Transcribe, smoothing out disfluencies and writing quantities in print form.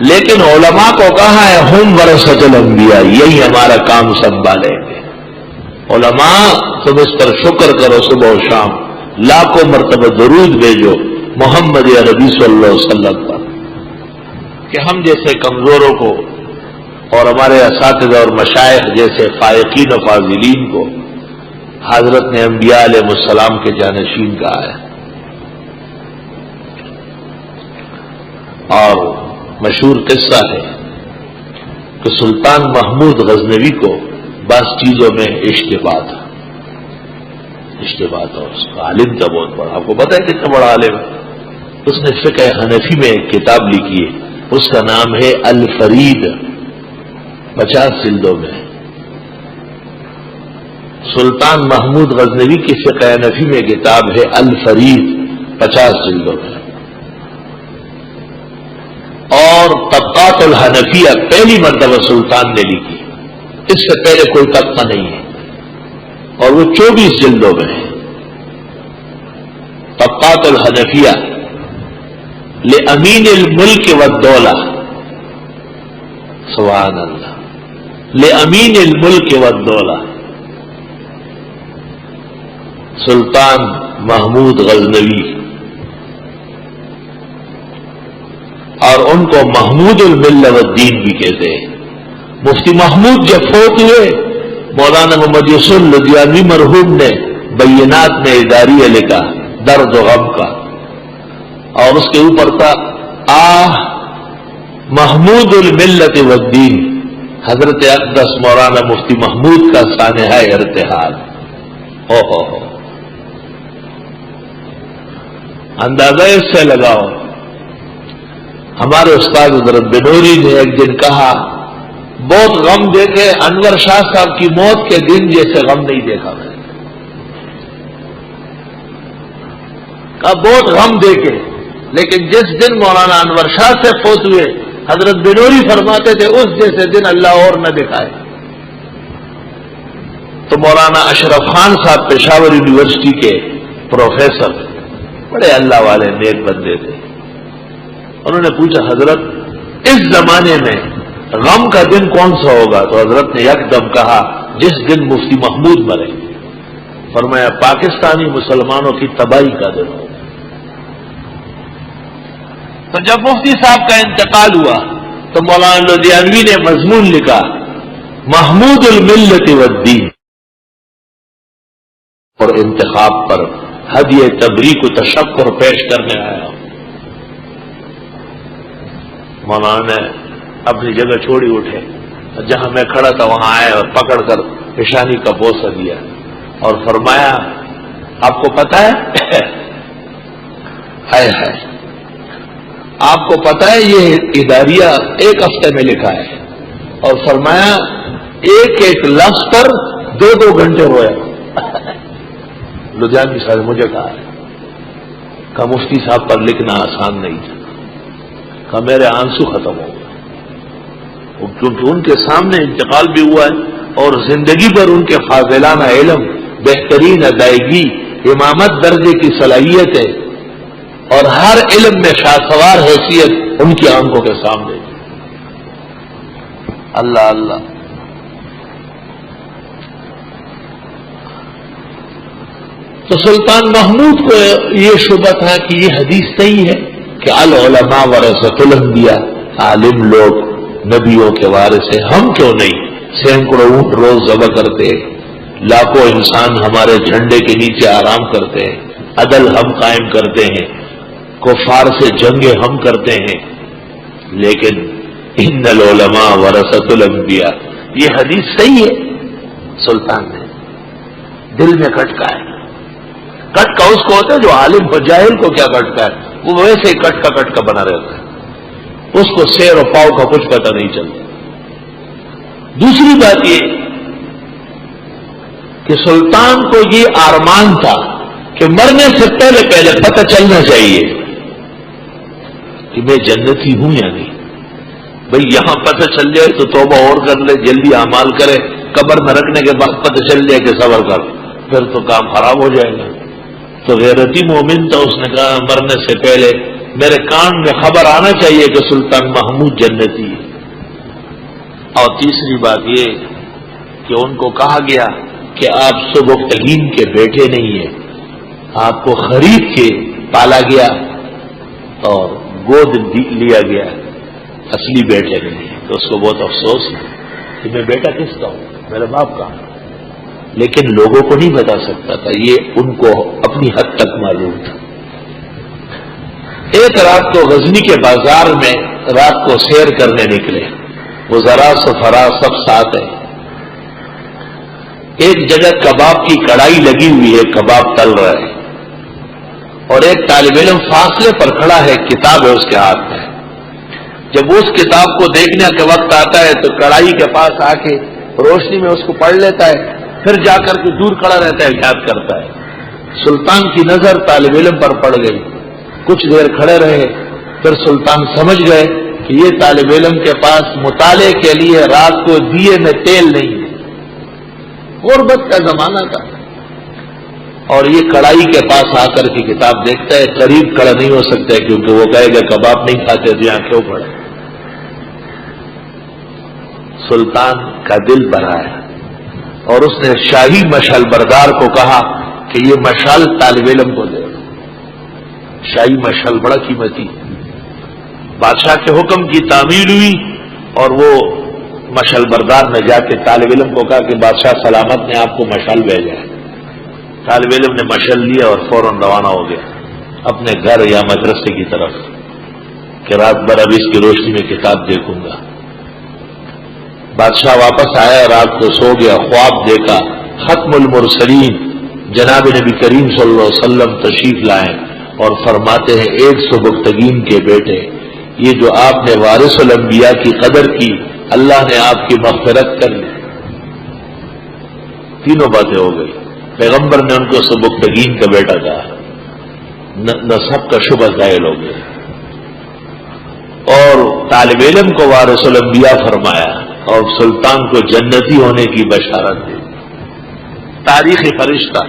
لیکن علماء کو کہا ہے ہم ورثۃ الانبیاء، یہی ہمارا کام سنبھالیں گے۔ علماء تم اس پر شکر کرو صبح و شام، لاکھوں مرتبہ درود بھیجو محمد عربی صلی اللہ علیہ وسلم پر، کہ ہم جیسے کمزوروں کو اور ہمارے اساتذہ اور مشائخ جیسے فائقین و فاضلین کو حضرت نے انبیاء علیہ السلام کے جانشین کہا ہے۔ اور مشہور قصہ ہے کہ سلطان محمود غزنوی کو بعض چیزوں میں اشتباہ تھا، اور اس کا عالم تھا بہت بڑا، آپ کو پتا ہے کتنا بڑا عالم ہے۔ اس نے فقہ حنفی میں ایک کتاب لکھی ہے، اس کا نام ہے الفرید، 50 جلدوں میں۔ سلطان محمود غزنوی کی فقہ حنفی میں کتاب ہے الفرید، 50 جلدوں میں۔ اور طبقات الحنفیہ پہلی مرتبہ سلطان نے لکھی، اس سے پہلے کوئی طبقہ نہیں ہے، اور وہ 24 جلدوں میں ہے۔ طبقات الحنفیہ لامین الملک والدولہ، سبحان اللہ، لامین الملک والدولہ، سلطان محمود غزنوی، اور ان کو محمود الملہ والدین بھی کہتے ہیں۔ مفتی محمود جب فوت ہوئے، مولانا محمد یوسف لدھیانوی مرحوم نے بینات میں اداریہ لکھا درد و غم کا، اور اس کے اوپر تھا محمود الملت والدین، حضرت اقدس مولانا مفتی محمود کا سانحہ ارتحال۔ ہو اندازہ اس سے لگاؤ، ہمارے استاد حضرت بنوری نے ایک دن کہا بہت غم دیکھے، انور شاہ صاحب کی موت کے دن جیسے غم نہیں دیکھا میں نے، کہا بہت غم دیکھے، لیکن جس دن مولانا انور شاہ سے فوت ہوئے، حضرت بنوری فرماتے تھے اس جیسے دن اللہ اور نہ دکھائے۔ تو مولانا اشرف خان صاحب پشاور یونیورسٹی کے پروفیسر، بڑے اللہ والے نیک بندے تھے، انہوں نے پوچھا حضرت اس زمانے میں غم کا دن کون سا ہوگا؟ تو حضرت نے یکدم کہا جس دن مفتی محمود مرے۔ فرمایا پاکستانی مسلمانوں کی تباہی کا دن ہوگا۔ تو جب مفتی صاحب کا انتقال ہوا تو مولانا لدھیانوی نے مضمون لکھا محمود الملت والدین، اور انتخاب پر ہدیہ تبریک و تشکر پیش کرنے آیا۔ مولانا نے اپنی جگہ چھوڑی اٹھے، جہاں میں کھڑا تھا وہاں آئے اور پکڑ کر پیشانی کا بوسہ دیا اور فرمایا آپ کو پتا ہے آپ کو پتا ہے یہ اداریہ 1 ہفتے میں لکھا ہے، اور فرمایا ایک ایک لفظ پر 2 گھنٹے رویا۔ لدھیانوی صاحب مجھے کہا ہے، کہ مفتی صاحب پر لکھنا آسان نہیں تھا، کہ میرے آنسو ختم ہو گئے، کیونکہ ان کے سامنے انتقال بھی ہوا ہے، اور زندگی پر ان کے فاضلانہ علم، بہترین ادائیگی، امامت درجے کی صلاحیت ہے، اور ہر علم میں شاہسوار حیثیت ان کی آنکھوں کے سامنے۔ اللہ اللہ۔ تو سلطان محمود کو یہ شبہ تھا کہ یہ حدیث صحیح ہے کہ العلماء ورثۃ الانبیاء، عالم لوگ نبیوں کے وارث ہیں، ہم کیوں نہیں؟ سینکڑوں اونٹ روز ذبح کرتے ہیں، لاکھوں انسان ہمارے جھنڈے کے نیچے آرام کرتے ہیں، عدل ہم قائم کرتے ہیں، کفار سے جنگیں ہم کرتے ہیں، لیکن ان العلماء ورثۃ الانبیاء، یہ حدیث صحیح ہے۔ سلطان نے دل میں کٹکا ہے، کٹکا اس کو ہوتا ہے جو عالم ہو، جاہل کو کیا کٹکا ہے؟ وہ ویسے ہی کٹکا بنا رہتا ہے، اس کو سیر و پاؤ کا کچھ پتہ نہیں چلتا۔ دوسری بات یہ کہ سلطان کو یہ ارمان تھا کہ مرنے سے پہلے پتہ چلنا چاہیے کہ میں جنتی ہوں یا نہیں۔ بھئی یہاں پتہ چل جائے تو توبہ اور کر لے، جلدی اعمال کرے، قبر میں رکھنے کے بعد پتہ چل جائے کہ صبر کر، پھر تو کام خراب ہو جائے گا۔ تو غیرتی مومن تھا، اس نے کہا مرنے سے پہلے میرے کان میں خبر آنا چاہیے کہ سلطان محمود جنتی ہے۔ اور تیسری بات یہ کہ ان کو کہا گیا کہ آپ سبکتگین کے بیٹے نہیں ہیں، آپ کو خرید کے پالا گیا اور گود لیا گیا، اصلی بیٹے نہیں ہیں۔ تو اس کو بہت افسوس ہے کہ میں بیٹا کس کا ہوں، میرے باپ کا ہوں، لیکن لوگوں کو نہیں بتا سکتا تھا، یہ ان کو اپنی حد تک معلوم تھا۔ ایک رات کو غزنی کے بازار میں رات کو سیر کرنے نکلے، وزراء سفراء سب ساتھ ہیں۔ ایک جگہ کباب کی کڑائی لگی ہوئی ہے، کباب تل رہا ہے، اور ایک طالب علم فاصلے پر کھڑا ہے، کتاب ہے اس کے ہاتھ میں۔ جب اس کتاب کو دیکھنے کا وقت آتا ہے تو کڑائی کے پاس آ کے روشنی میں اس کو پڑھ لیتا ہے، پھر جا کر کے دور کھڑا رہتا ہے، یاد کرتا ہے۔ سلطان کی نظر طالب علم پر پڑ گئی، کچھ دیر کھڑے رہے، پھر سلطان سمجھ گئے کہ یہ طالب علم کے پاس مطالعے کے لیے رات کو دیے میں تیل نہیں ہے، غربت کا زمانہ تھا، اور یہ کڑائی کے پاس آ کر کے کتاب دیکھتا ہے، قریب کھڑا نہیں ہو سکتا ہے کیونکہ وہ کہے گا کباب نہیں کھاتے تو یہاں کیوں پڑے۔ سلطان کا دل بھرا ہے اور اس نے شاہی مشعل بردار کو کہا کہ یہ مشعل طالب علم کو دے۔ شاہی مشعل بڑا قیمتی، بادشاہ کے حکم کی تعمیل ہوئی، اور وہ مشعل بردار نے جا کے طالب علم کو کہا کہ بادشاہ سلامت نے آپ کو مشعل بھیجا ہے۔ طالب علم نے مشعل لیا اور فوراً روانہ ہو گیا اپنے گھر یا مدرسے کی طرف کہ رات بھر اب اس کی روشنی میں کتاب دیکھوں گا۔ بادشاہ واپس آیا، رات کو سو گیا، خواب دیکھا، ختم المرسلین جناب نبی کریم صلی اللہ علیہ وسلم تشریف لائے اور فرماتے ہیں ایک سبکتگین کے بیٹے، یہ جو آپ نے وارث الانبیاء کی قدر کی، اللہ نے آپ کی مغفرت کر لی۔ تینوں باتیں ہو گئی، پیغمبر نے ان کو سبکتگین کا بیٹا کہا، نسب کا شبہ ظاہر ہو گیا، اور طالب علم کو وارث الانبیاء فرمایا، اور سلطان کو جنتی ہونے کی بشارت دی۔ تاریخی فرشتہ